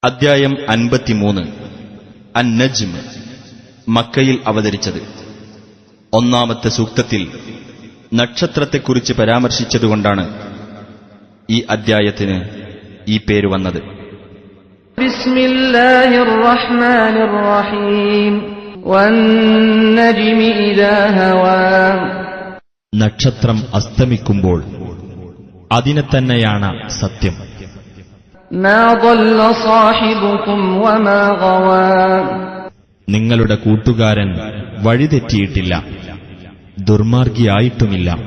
അദ്ധ്യായം 53 അൻ-നജ്മ്. മക്കയിൽ അവതരിച്ചത്. ഒന്നാമത്തെ സൂക്തത്തിൽ നക്ഷത്രത്തെക്കുറിച്ച് പരാമർശിച്ചതുകൊണ്ടാണ് ഈ അദ്ധ്യായത്തിന് ഈ പേര് വന്നത്. ബിസ്മില്ലാഹിർ റഹ്മാനിർ റഹീം. വൻ-നജ്മി ഇദാ ഹവാ. നക്ഷത്രം അസ്തമിക്കുമ്പോൾ അതിനെ തന്നെയാണ് സത്യം. മാ ضل صاحبكم وما غوى. നിങ്ങളുടെ കൂട്ടുകാരൻ വഴിതെറ്റിയിട്ടില്ല, ദുർമാർഗിയായിട്ടുമില്ല.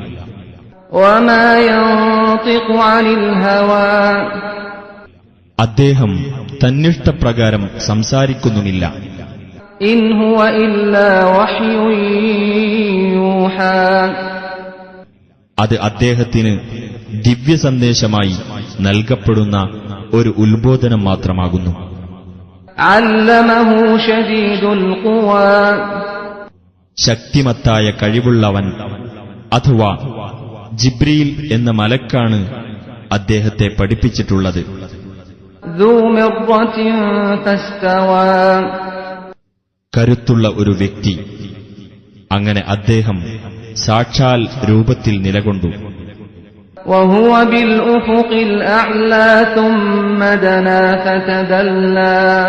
വമാ യൻതിഖു അനിൽ ഹവാ. അദ്ദേഹം തന്നിഷ്ടപ്രകാരം സംസാരിക്കുന്നുമില്ല. ഇൻ ഹുവ ഇല്ലാ വഹ്യുൻ യൂഹാ. അത് അദ്ദേഹത്തിന് ദിവ്യസന്ദേശമായി നൽകപ്പെടുന്ന ഒരു ഉത്ബോധനം മാത്രമാകുന്നു. അല്ലമഹു ശദീദുൽ ഖുവാ. ശക്തിമത്തായ കഴിവുള്ളവൻ അഥവാ ജിബ്രീൽ എന്ന മലക്കാണ് അദ്ദേഹത്തെ പഠിപ്പിച്ചിട്ടുള്ളത്. ദൂ മിർറത്തിൻ ഫസ്തവാ. കരുത്തുള്ള ഒരു വ്യക്തി. അങ്ങനെ അദ്ദേഹം സാക്ഷാൽ രൂപത്തിൽ നിലകൊണ്ടു. വഹുവ ബിൽ ഉഫുഖിൽ അഅ്ലാ തുമ്മ ദനാ ഫതദല്ലാ.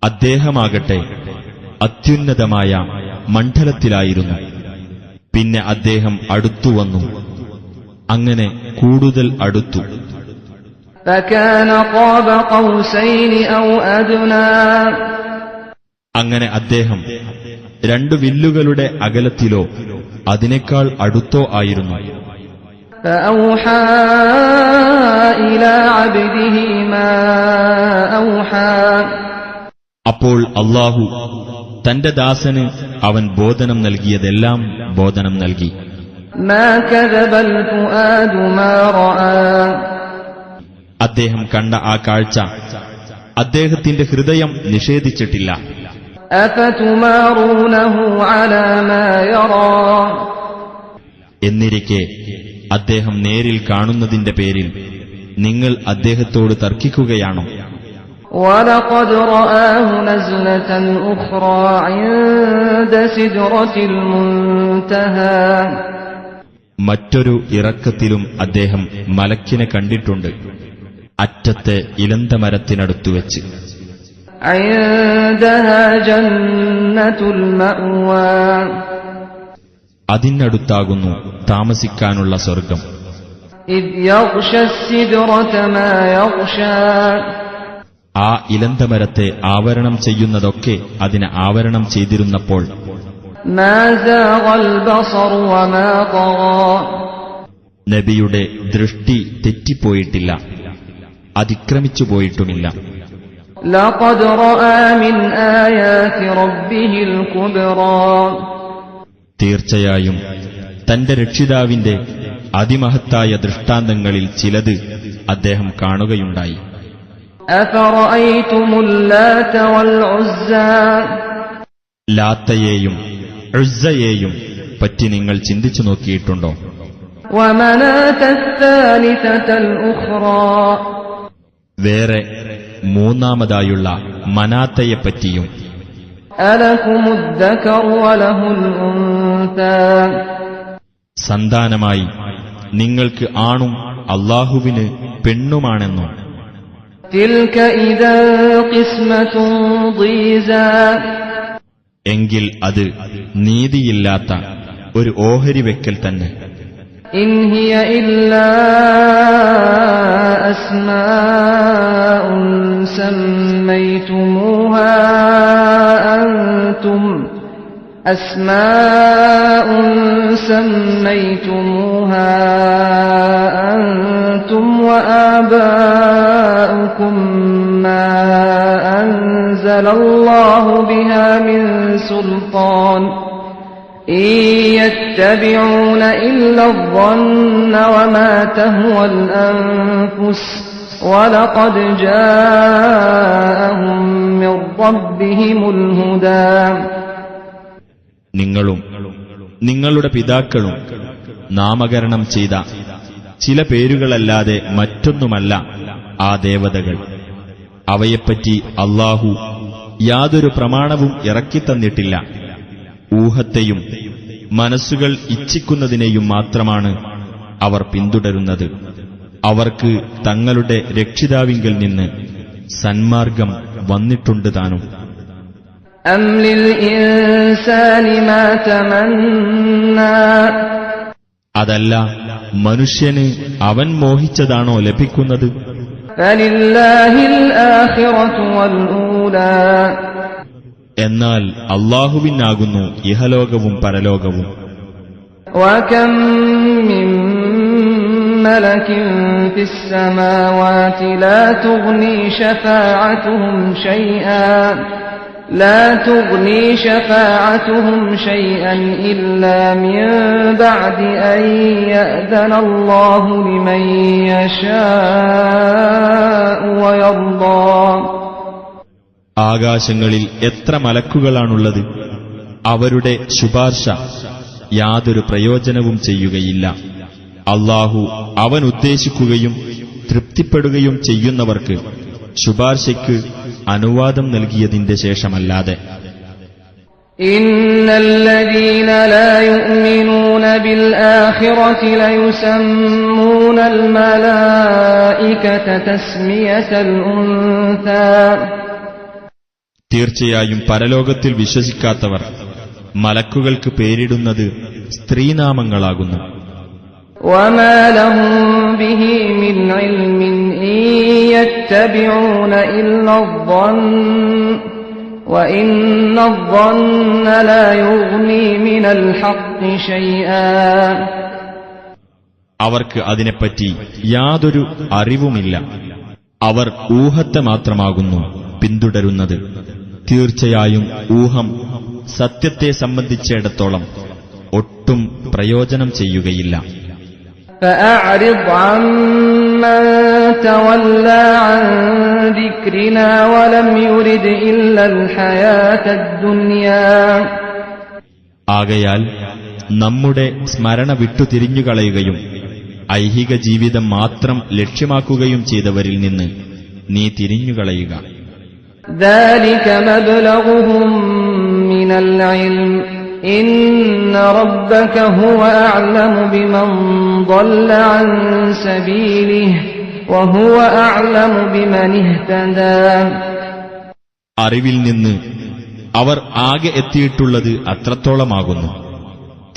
അദ്ദേഹമാകട്ടെ അത്യുന്നതമായ മണ്ഡലത്തിലായിരുന്നു. പിന്നെ അദ്ദേഹം അടുത്തുവന്നു, അങ്ങനെ കൂടുതൽ അടുത്തു. ഫകാന ഖാബ ഖൗസൈനി ഔ അദ്നാ. അങ്ങനെ അദ്ദേഹം രണ്ടു വില്ലുകളുടെ അകലത്തിലോ അതിനേക്കാൾ അടുത്തോ ആയിരുന്നു. ഫഔഹാ ഇലാ അബ്ദിഹി മാ ഔഹാ. അപ്പോൾ അല്ലാഹു തന്റെ ദാസന് അവൻ ബോധനം നൽകിയതെല്ലാം ബോധനം നൽകി. മാ കദബൽ ഫുആദു മാ റആ. അദ്ദേഹം കണ്ട ആ കാഴ്ച അദ്ദേഹത്തിന്റെ ഹൃദയം നിഷേധിച്ചിട്ടില്ല. അഫതുമാറൂനഹു അലാ മാ യറാ. എന്നിരിക്കെ അദ്ദേഹം നേരിൽ കാണുന്നതിന്റെ പേരിൽ നിങ്ങൾ അദ്ദേഹത്തോട് തർക്കിക്കുകയാണോ? വലഖദ് റആഹു നസ്ലതൻ ഉഖ്റാ ഇൻദ സിദ്റത്തിൽ മുൻതഹാ. മറ്റൊരു ഇറക്കത്തിലും അദ്ദേഹം മലക്കിനെ കണ്ടിട്ടുണ്ട്, അറ്റത്തെ ഇലന്തമരത്തിനടുത്തുവെച്ച്. ഇൻദഹാ ജന്നത്തുൽ മഅ്വാ. അതിനടുത്താകുന്നു താമസിക്കാനുള്ള സ്വർഗം. ഇദ് യഗ്ശ സിദ്റത മാ യഗ്ശാ. ആ ഇലന്തമരത്തെ ആവരണം ചെയ്യുന്നതൊക്കെ അതിനെ ആവരണം ചെയ്തിരുന്നപ്പോൾ മാ സാഗൽ ബസറു വമാ തഗാ. നബിയുടെ ദൃഷ്ടി തെറ്റിപ്പോയിട്ടില്ല, അതിക്രമിച്ചു പോയിട്ടുമില്ല. ലഖദ് റആ മിൻ ആയാതി റബ്ബിഹിൽ കുബ്റാ. തീർച്ചയായും തന്റെ രക്ഷിതാവിന്റെ അതിമഹത്തായ ദൃഷ്ടാന്തങ്ങളിൽ ചിലത് അദ്ദേഹം കാണുകയുണ്ടായി. അഫറഅയ്തുമുൽ ലാത വൽ ഉസ്സാ. ലാത്തയെയും ഉസ്സയെയും പറ്റി നിങ്ങൾ ചിന്തിച്ചു നോക്കിയിട്ടുണ്ടോ? വമനാതത് താലിസതൽ ഉഖ്റാ. വേറെ മൂന്നാമതായുള്ള മനാത്തയെപ്പറ്റിയും. അലകുമുദ് ദകറു വലഹുൽ ഉൻസാ. സന്താനമായി നിങ്ങൾക്ക് ആണും അല്ലാഹുവിന് പെണ്ണുമാണെന്നോ? തിൽക ഇദാ ഖിസ്മതുൻ ദീസാ. എങ്കിൽ അത് നീതിയില്ലാത്ത ഒരു ഓഹരി വെക്കൽ തന്നെ. ഇൻ ഹിയ ഇല്ലാ അസ്മാഉൻ സമ്മൈതുമൂഹാ അൻതും വആബാഉകും മാ അൻസലല്ലാഹു ബിഹാ മിൻ സുൽത്താൻ. ഇൻ യത്തബിഊന ഇല്ല الظن വമാ തഹ്വൽ അൻഫുസ് വലഖദ് ജാഅഹും മിർ റബ്ബിഹിമുൽ ഹുദാ. നിങ്ങളും നിങ്ങളുടെ പിതാക്കളും നാമകരണം ചെയ്ത ചില പേരുകളല്ലാതെ മറ്റൊന്നുമല്ല ആ ദേവതകൾ. അവയെപ്പറ്റി അല്ലാഹു യാതൊരു പ്രമാണവും ഇറക്കിത്തന്നിട്ടില്ല. ഊഹത്തെയും മനസ്സുകൾ ഇച്ഛിക്കുന്നതിനെയും മാത്രമാണ് അവർ പിന്തുടരുന്നത്. അവർക്ക് തങ്ങളുടെ രക്ഷിതാവിങ്കൽ നിന്ന് സന്മാർഗം വന്നിട്ടുണ്ട് താനും. أم للإنسان ما تمنى അതല്ല, മനുഷ്യന് അവൻ മോഹിച്ചതാണോ ലഭിക്കുന്നത്? فلله الآخرة والأولى എന്നാൽ അല്ലാഹുവിനാകുന്നു ഇഹലോകവും പരലോകവും. وكم من ملك في السماوات لا تغني شفاعتهم شيئا إلا من بعد أن يأذن الله لمن يشاء ويرضى. ആകാശങ്ങളിൽ എത്ര മലക്കുകളാണുള്ളത്? അവരുടെ ശുപാർശ യാതൊരു പ്രയോജനവും ചെയ്യുകയില്ല. അല്ലാഹു അവൻ ഉദ്ദേശിക്കുകയും തൃപ്തിപ്പെടുകയും ചെയ്യുന്നവർക്ക് ശുപാർശയ്ക്ക് അനുവാദം നൽകിയതിന്റെ ശേഷമല്ലാതെ. ഇന്നല്ലദീന ലാ യുഅ്മിനൂന ബിൽ ആഖിറതി ലയുസമ്മൂനൽ മലായികത തസ്മിയതൽ ഉൻസാ. തീർച്ചയായും പരലോകത്തിൽ വിശ്വസിക്കാത്തവർ മലക്കുകൾക്ക് പേരിടുന്നത് സ്ത്രീനാമങ്ങളാകുന്നു. وما لهم به من علم إن يتبعون إلا الظن وإن الظن لا يغني من الحق شيئا. അവർക്ക് അതിനെപ്പറ്റി യാതൊരു അറിവുമില്ല. അവർ ഊഹത്തെ മാത്രമാകുന്നു പിന്തുടരുന്നത്. തീർച്ചയായും ഊഹം സത്യത്തെ സംബന്ധിച്ചിടത്തോളം ഒട്ടും പ്രയോജനം ചെയ്യുകയില്ല. فأعرض عمن تولى عن ذكرنا ولم يرد إلا الحياة الدنيا. ആകയാൽ നമ്മുടെ സ്മരണ വിട്ടുതിരിഞ്ഞുകളയുകയും ഐഹിക ജീവിതം മാത്രം ലക്ഷ്യമാക്കുകയും ചെയ്തവരിൽ നിന്ന് നീ തിരിഞ്ഞുകളയുക. ذلك مبلغهم من العلم إن ربك هو أعلم بمن ضل عن سبيله وهو أعلم بمن اهتدى. അറിവിൽ നിന്ന് അവർ ആകെ എത്തിയിട്ടുള്ളത് അത്രത്തോളമാകുന്നു.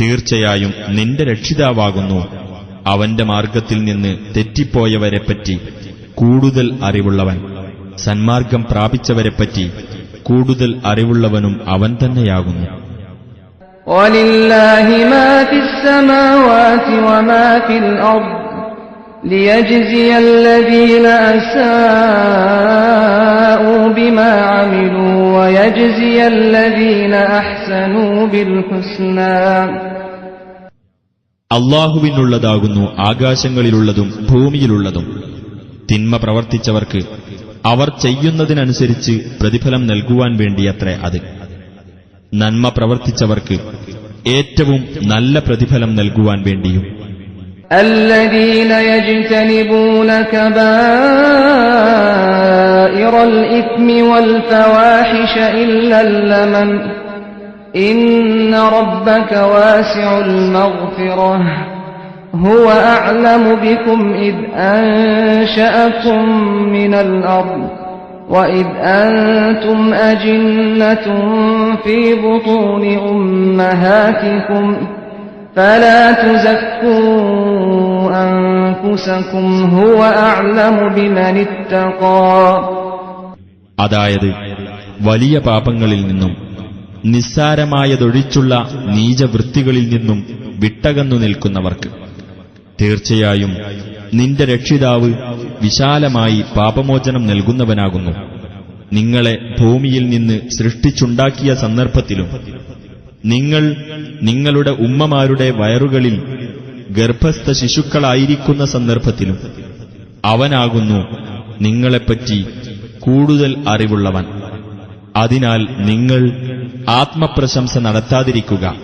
തീർച്ചയായും നിന്റെ രക്ഷിതാവാകുന്നു അവന്റെ മാർഗത്തിൽ നിന്ന് തെറ്റിപ്പോയവരെപ്പറ്റി കൂടുതൽ അറിവുള്ളവൻ. സന്മാർഗം പ്രാപിച്ചവരെപ്പറ്റി കൂടുതൽ അറിവുള്ളവനും അവൻ തന്നെയാകുന്നു. وَلِلَّهِ مَا فِي السَّمَاوَاتِ وَمَا فِي الْأَرْضِ لِيَجْزِيَ الَّذِينَ أَسَاءُوا بِمَا عَمِلُوا وَيَجْزِيَ الَّذِينَ أَحْسَنُوا بِالْحُسْنَى. അല്ലാഹുവിനുള്ളതാകുന്നു ആകാശങ്ങളിലുള്ളതും ഭൂമിയിലുള്ളതും. തിന്മ പ്രവർത്തിച്ചവർക്ക് അവർ ചെയ്യുന്നതിനനുസരിച്ച് പ്രതിഫലം നൽകുവാൻ വേണ്ടിയത്രേ അത്. നന്മ പ്രവർത്തിച്ചവർക്ക് ഏറ്റവും നല്ല പ്രതിഫലം നൽകുവാൻ വേണ്ടിയും. الذين يجتنبون كبائر الإثم والفواحش إلا اللمم إن ربك واسع المغفرة هو أعلم بكم إذ أنشأكم من الأرض وإذ أنتم أجنة في بطون أمهاتكم فلا تزكوا أنفسكم هو أعلم بمن اتقى. അതായത് വലിയ പാപങ്ങളിൽ നിന്നും നിസ്സാരമായതൊഴിച്ചുള്ള നീചവൃത്തികളിൽ നിന്നും വിട്ടകന്നു നിൽക്കുന്നവർക്ക് തീർച്ചയായും നിന്റെ രക്ഷിതാവ് വിശാലമായി പാപമോചനം നൽകുന്നവനാകുന്നു. നിങ്ങളെ ഭൂമിയിൽ നിന്ന് സൃഷ്ടിച്ചുണ്ടാക്കിയ സന്ദർഭത്തിലും നിങ്ങൾ നിങ്ങളുടെ ഉമ്മമാരുടെ വയറുകളിൽ ഗർഭസ്ഥ ശിശുക്കളായിരിക്കുന്ന സന്ദർഭത്തിലും അവനാകുന്നു നിങ്ങളെപ്പറ്റി കൂടുതൽ അറിവുള്ളവൻ. അതിനാൽ നിങ്ങൾ ആത്മപ്രശംസ നടത്താതിരിക്കുക.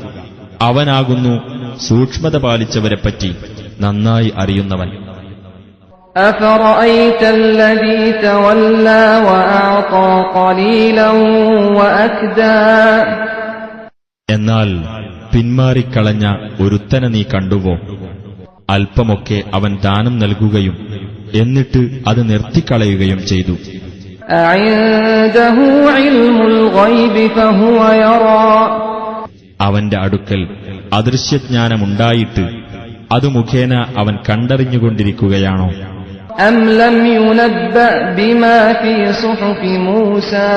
അവനാകുന്നു സൂക്ഷ്മത പാലിച്ചവരെപ്പറ്റി നന്നായി അറിയുന്നവൻ. أفرأيت الذي تولى وأعطى قليلا وأكدى എന്നാൽ പിന്മാറിക്കളഞ്ഞ ഒരുത്തനെ നീ കണ്ടുവോ? അല്പമൊക്കെ അവൻ ദാനം നൽകുകയും എന്നിട്ട് അത് നിർത്തിക്കളയുകയും ചെയ്തു. أعنده علم الغيب فهو يرى അവന്റെ അടുക്കൽ അദൃശ്യജ്ഞാനമുണ്ടായിട്ട് അത് മുഖേന അവൻ കണ്ടറിഞ്ഞുകൊണ്ടിരിക്കുകയാണോ? أم لم ينبأ بما في صحف موسى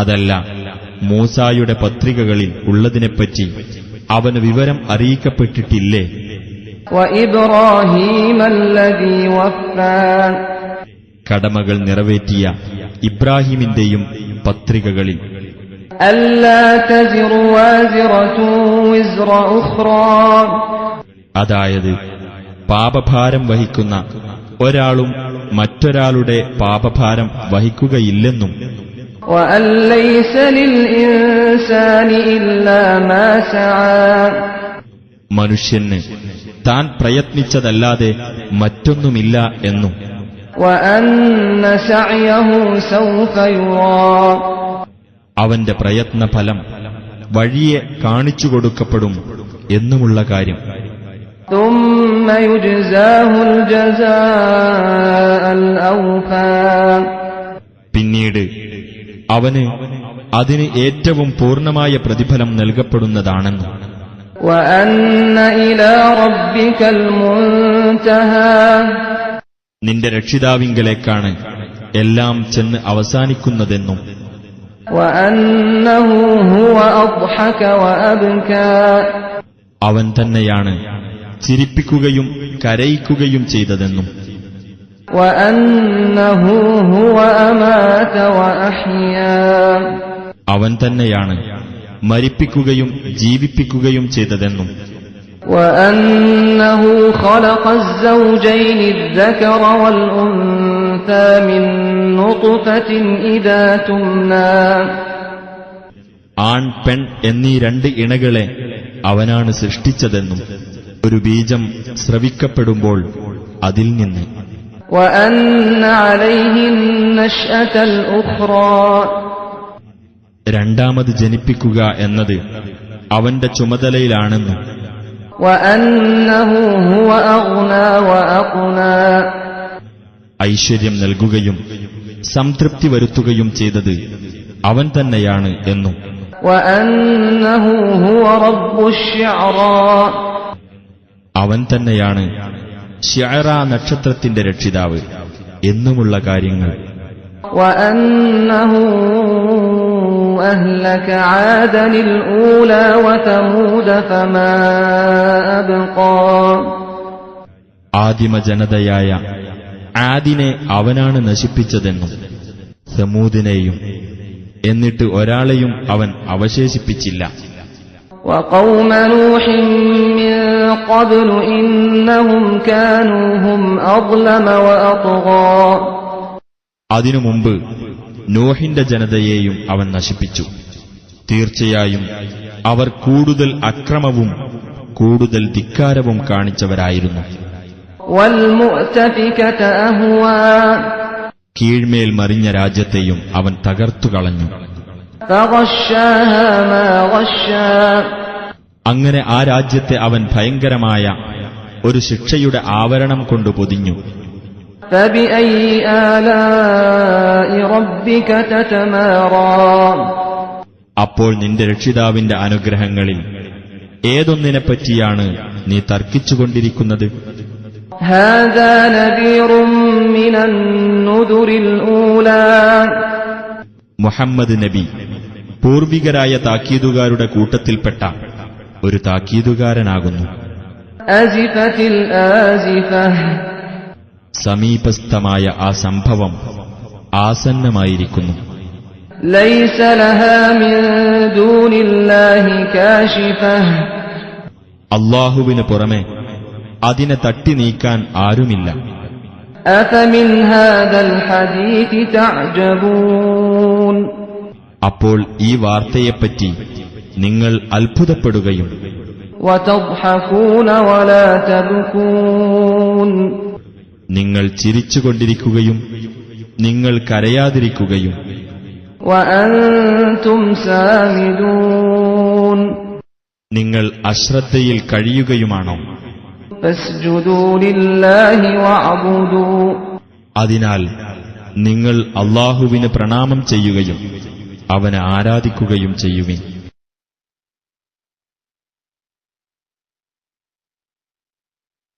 അതല്ല, മൂസായുടെ പത്രികകളിൽ ഉള്ളതിനെപ്പറ്റി അവന് വിവരം അറിയിക്കപ്പെട്ടിട്ടില്ലേ? وإبراهيم الذي وفى കടമകൾ നിറവേറ്റിയ ഇബ്രാഹിമിന്റെയും പത്രികകളിൽ ألا تزر وازرة وزر أخرى അതായത് പാപഭാരം വഹിക്കുന്ന ഒരാളും മറ്റൊരാളുടെ പാപഭാരം വഹിക്കുകയില്ലെന്നും وأن ليس للإنسان إلا ما سعى മനുഷ്യന് താൻ പ്രയത്നിച്ചതല്ലാതെ മറ്റൊന്നുമില്ല എന്നും وأن سعيه سوف يرى അവന്റെ പ്രയത്നഫലം വഴിയെ കാണിച്ചുകൊടുക്കപ്പെടും എന്നുമുള്ള കാര്യം. ثم يجزاه الجزاء الأوفى പിന്നീട് അവന് അതിന് ഏറ്റവും പൂർണ്ണമായ പ്രതിഫലം നൽകപ്പെടുന്നതാണെന്നും وأن إلى ربك المنتهى നിന്റെ രക്ഷിതാവിങ്കലേക്കാണ് എല്ലാം ചെന്ന് അവസാനിക്കുന്നതെന്നും وأنه هو أضحك وأبكى അവൻ തന്നെയാണ് ചിരിപ്പിക്കുകയും കരയിക്കുകയും ചെയ്തതെന്നും وأنه هو أمات وأحيا അവൻ തന്നെയാണ് മരിപ്പിക്കുകയും ജീവിപ്പിക്കുകയും ചെയ്തതെന്നും وأنه خلق الزوجين الذكر والأنثى من نطفة إذا تمنى ആൺ പെൺ എന്നീ രണ്ട് ഇണകളെ അവനാണ് സൃഷ്ടിച്ചതെന്നും ഒരു ബീജം സ്രവിക്കപ്പെടുമ്പോൾ അതിൽ നിന്ന് وأن عليه النشأة الأخرى രണ്ടാമത് ജനിപ്പിക്കുക എന്നത് അവന്റെ ചുമതലയിലാണെന്നും وأنه هو أغنى وأقنى ഐശ്വര്യം നൽകുകയും സംതൃപ്തി വരുത്തുകയും ചെയ്തത് അവൻ തന്നെയാണ് എന്നും وأنه هو رب الشعرى അവൻ തന്നെയാണ് ശിഅറ നക്ഷത്രത്തിന്റെ രക്ഷിതാവ് എന്നുമുള്ള കാര്യങ്ങൾ. وأنه أهلك عادا الأولى وثمود فما أبقى ആദിമ ജനതയായ ആദിനെ അവനാണ് നശിപ്പിച്ചതെന്നും സമൂദിനെയും എന്നിട്ട് ഒരാളെയും അവൻ അവശേഷിപ്പിച്ചില്ല. وقوم نوح من قبل إنهم كانوا هم أظلم وأطغى അതിനു മുമ്പ് നോഹിന്റെ ജനതയെയും അവൻ നശിപ്പിച്ചു. തീർച്ചയായും അവർ കൂടുതൽ അക്രമവും കൂടുതൽ ധിക്കാരവും കാണിച്ചവരായിരുന്നു. والمؤتفكة أهوى കീഴ്മേൽ മറിഞ്ഞ രാജ്യത്തെയും അവൻ തകർത്തുകളഞ്ഞു. فغشاها ما غشى അങ്ങനെ ആ രാജ്യത്തെ അവൻ ഭയങ്കരമായ ഒരു ശിക്ഷയുടെ ആവരണം കൊണ്ട് പൊതിഞ്ഞു. فبأي آلاء ربك تتمارى അപ്പോൾ നിന്റെ രക്ഷിതാവിന്റെ അനുഗ്രഹങ്ങളിൽ ഏതൊന്നിനെപ്പറ്റിയാണ് നീ തർക്കിച്ചുകൊണ്ടിരിക്കുന്നത്? هذا نذير من النذر الأولى മുഹമ്മദ് നബി പൂർവികരായ താക്കീതുകാരുടെ കൂട്ടത്തിൽപ്പെട്ട ഒരു താക്കീതുകാരനാകുന്നു. أزفت الآزفة സമീപസ്ഥമായ ആ സംഭവം ആസന്നമായിരിക്കുന്നു. ليس لها من دون الله كاشفة അല്ലാഹുവിന് പുറമെ അതിനെ തട്ടി നീക്കാൻ ആരുമില്ല. أفمن هذا الحديث تعجبون അപ്പോൾ ഈ വാർത്തയെപ്പറ്റി നിങ്ങൾ അത്ഭുതപ്പെടുകയും وتضحكون ولا تبكون നിങ്ങൾ ചിരിച്ചുകൊണ്ടിരിക്കുകയും നിങ്ങൾ കരയാതിരിക്കുകയും وأنتم سامدون നിങ്ങൾ അശ്രദ്ധയിൽ കഴിയുകയുമാണോ? فاسجدوا لله واعبدوا അതിനാൽ നിങ്ങൾ അല്ലാഹുവിന് പ്രണാമം ചെയ്യുകയും അവനെ ആരാധിക്കുകയും ചെയ്യുവിൻ.